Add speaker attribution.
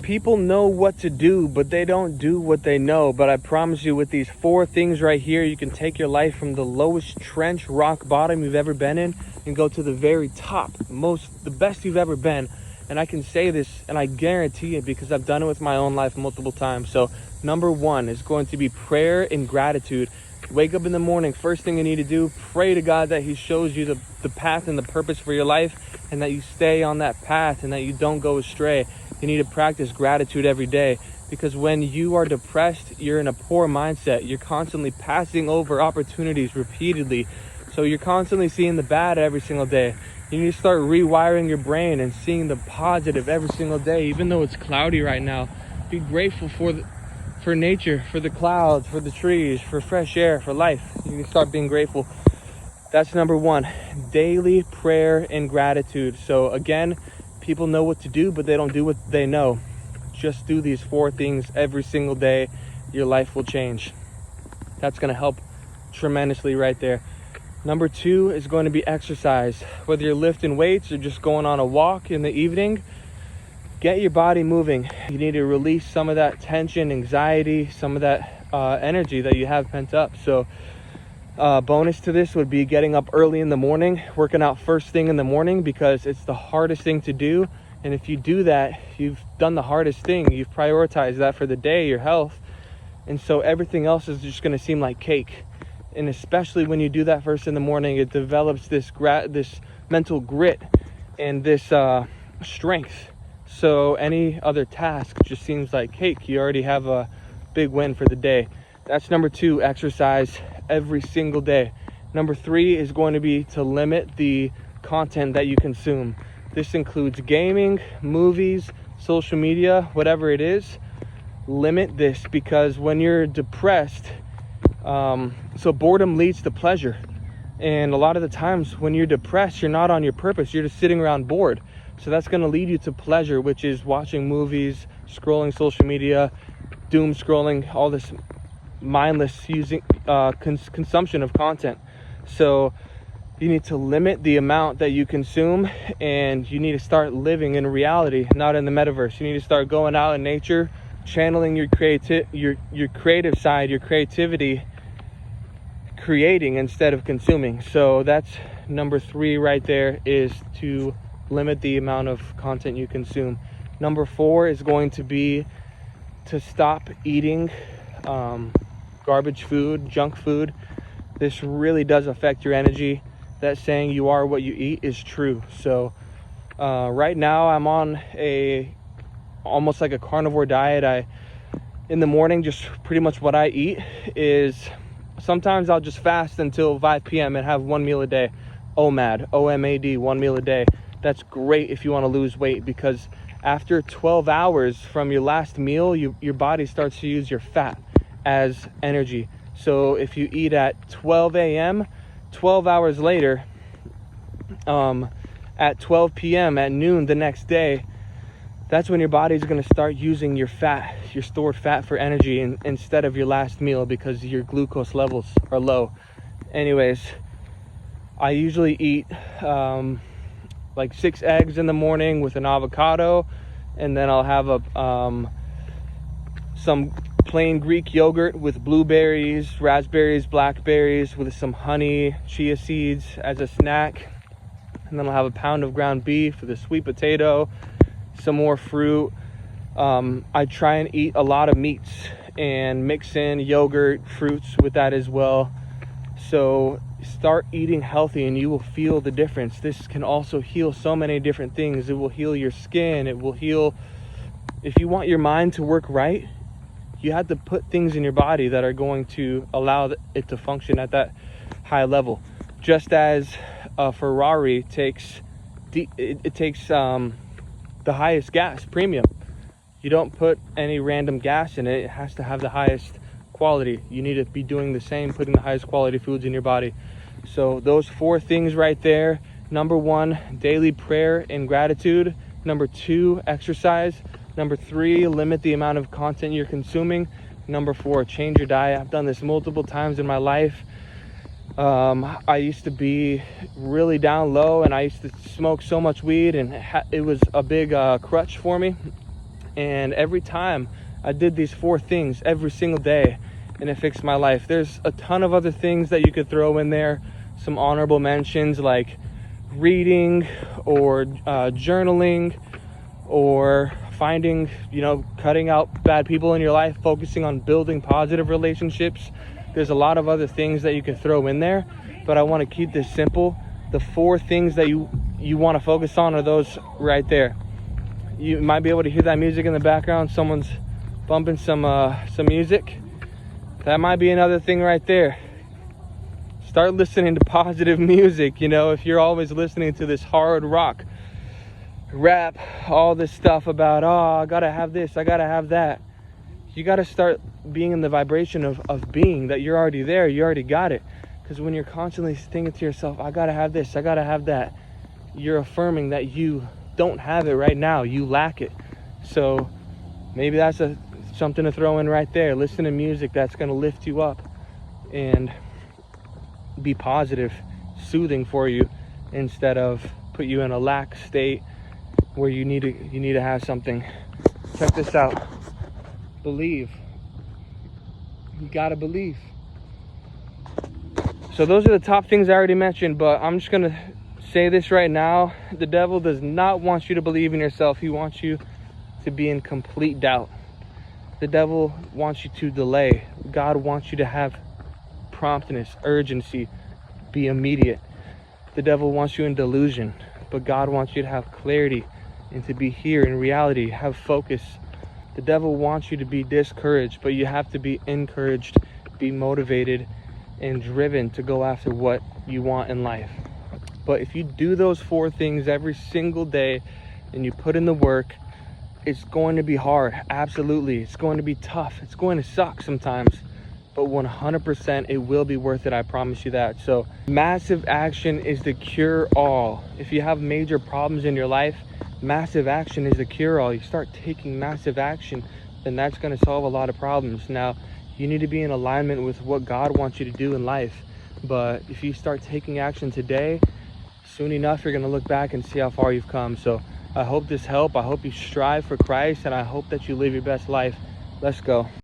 Speaker 1: People know what to do, but they don't do what they know. But I promise you, with these 4 things right here, you can take your life from the lowest trench, rock bottom you've ever been in, and go to the very top, the best you've ever been. And I can say this, and I guarantee it, because I've done it with my own life multiple times. So number 1 is going to be prayer and gratitude. Wake up in the morning, first thing you need to do, pray to God that he shows you the path and the purpose for your life, and that you stay on that path and that you don't go astray. You need to practice gratitude every day, because when you are depressed, you're in a poor mindset. You're constantly passing over opportunities repeatedly. So you're constantly seeing the bad every single day. You need to start rewiring your brain and seeing the positive every single day. Even though it's cloudy right now, be grateful for nature, for the clouds, for the trees, for fresh air, for life. You can start being grateful. That's number 1, daily prayer and gratitude. So again, people know what to do, but they don't do what they know. Just do these 4 things every single day. Your life will change. That's going to help tremendously right there. Number 2 is going to be exercise. Whether you're lifting weights or just going on a walk in the evening, get your body moving. You need to release some of that tension, anxiety, some of that energy that you have pent up. So bonus to this would be getting up early in the morning, working out first thing in the morning, because it's the hardest thing to do. And if you do that, you've done the hardest thing. You've prioritized that for the day, your health. And so everything else is just going to seem like cake. And especially when you do that first in the morning, it develops this mental grit and this strength. So any other task just seems like cake. You already have a big win for the day. That's number 2, exercise every single day. Number 3 is going to be to limit the content that you consume. This includes gaming, movies, social media, whatever it is. Limit this, because when you're depressed, so boredom leads to pleasure. And a lot of the times when you're depressed, you're not on your purpose. You're just sitting around bored. So that's going to lead you to pleasure, which is watching movies, scrolling social media, doom scrolling, all this mindless consumption of content. So you need to limit the amount that you consume, and you need to start living in reality, not in the metaverse. You need to start going out in nature, channeling your creative side, your creativity, creating instead of consuming. So that's number 3 right there, is to limit the amount of content you consume. Number 4 is going to be to stop eating garbage food, junk food. This really does affect your energy. That saying, you are what you eat, is true. So right now I'm on almost like a carnivore diet. In the morning, just pretty much what I eat is, sometimes I'll just fast until 5 p.m. and have 1 meal a day. OMAD, O-M-A-D, 1 meal a day. That's great if you want to lose weight, because after 12 hours from your last meal, your body starts to use your fat as energy. So if you eat at 12 a.m., 12 hours later, at 12 p.m., at noon the next day, that's when your body's going to start using your fat, your stored fat, for energy instead of your last meal, because your glucose levels are low. Anyways, I usually eat like 6 eggs in the morning with an avocado, and then I'll have some plain Greek yogurt with blueberries, raspberries, blackberries, with some honey, chia seeds as a snack. And then I'll have a pound of ground beef with a sweet potato, some more fruit. I try and eat a lot of meats and mix in yogurt, fruits with that as well. So start eating healthy and you will feel the difference. This can also heal so many different things. It will heal your skin. It will heal, if you want your mind to work right, you have to put things in your body that are going to allow it to function at that high level. Just as a Ferrari takes the highest gas, premium. You don't put any random gas in it. It has to have the highest quality. You need to be doing the same, putting the highest quality foods in your body. So those 4 things right there. Number 1, daily prayer and gratitude. Number 2, exercise. Number 3, limit the amount of content you're consuming. Number 4, change your diet. I've done this multiple times in my life. I used to be really down low, and I used to smoke so much weed, and it was a big crutch for me. And every time I did these 4 things every single day, and it fixed my life. There's a ton of other things that you could throw in there. Some honorable mentions like reading or journaling, or finding, cutting out bad people in your life, focusing on building positive relationships. There's a lot of other things that you could throw in there, but I want to keep this simple. The 4 things that you want to focus on are those right there. You might be able to hear that music in the background. Someone's bumping some music. That might be another thing right there. Start listening to positive music. If you're always listening to this hard rock, rap, all this stuff about, I gotta have this, I gotta have that. You gotta start being in the vibration of being, that you're already there, you already got it. Because when you're constantly thinking to yourself, I gotta have this, I gotta have that, you're affirming that you don't have it right now, you lack it. So maybe that's something to throw in right there. Listen to music that's gonna lift you up and be positive, soothing for you, instead of put you in a lack state where you need to have something. Check this out. Believe. You gotta believe. So those are the top things I already mentioned, but I'm just gonna say this right now. The devil does not want you to believe in yourself. He wants you to be in complete doubt. The devil wants you to delay. God wants you to have promptness, urgency, be immediate. The devil wants you in delusion, but God wants you to have clarity and to be here in reality, have focus. The devil wants you to be discouraged, but you have to be encouraged, be motivated and driven to go after what you want in life. But if you do those 4 things every single day and you put in the work, it's going to be hard. Absolutely. It's going to be tough. It's going to suck sometimes, but 100% it will be worth it. I promise you that. So massive action is the cure all. If you have major problems in your life, massive action is the cure all. You start taking massive action, then that's going to solve a lot of problems. Now, you need to be in alignment with what God wants you to do in life. But if you start taking action today, soon enough, you're going to look back and see how far you've come. So I hope this helped. I hope you strive for Christ, and I hope that you live your best life. Let's go.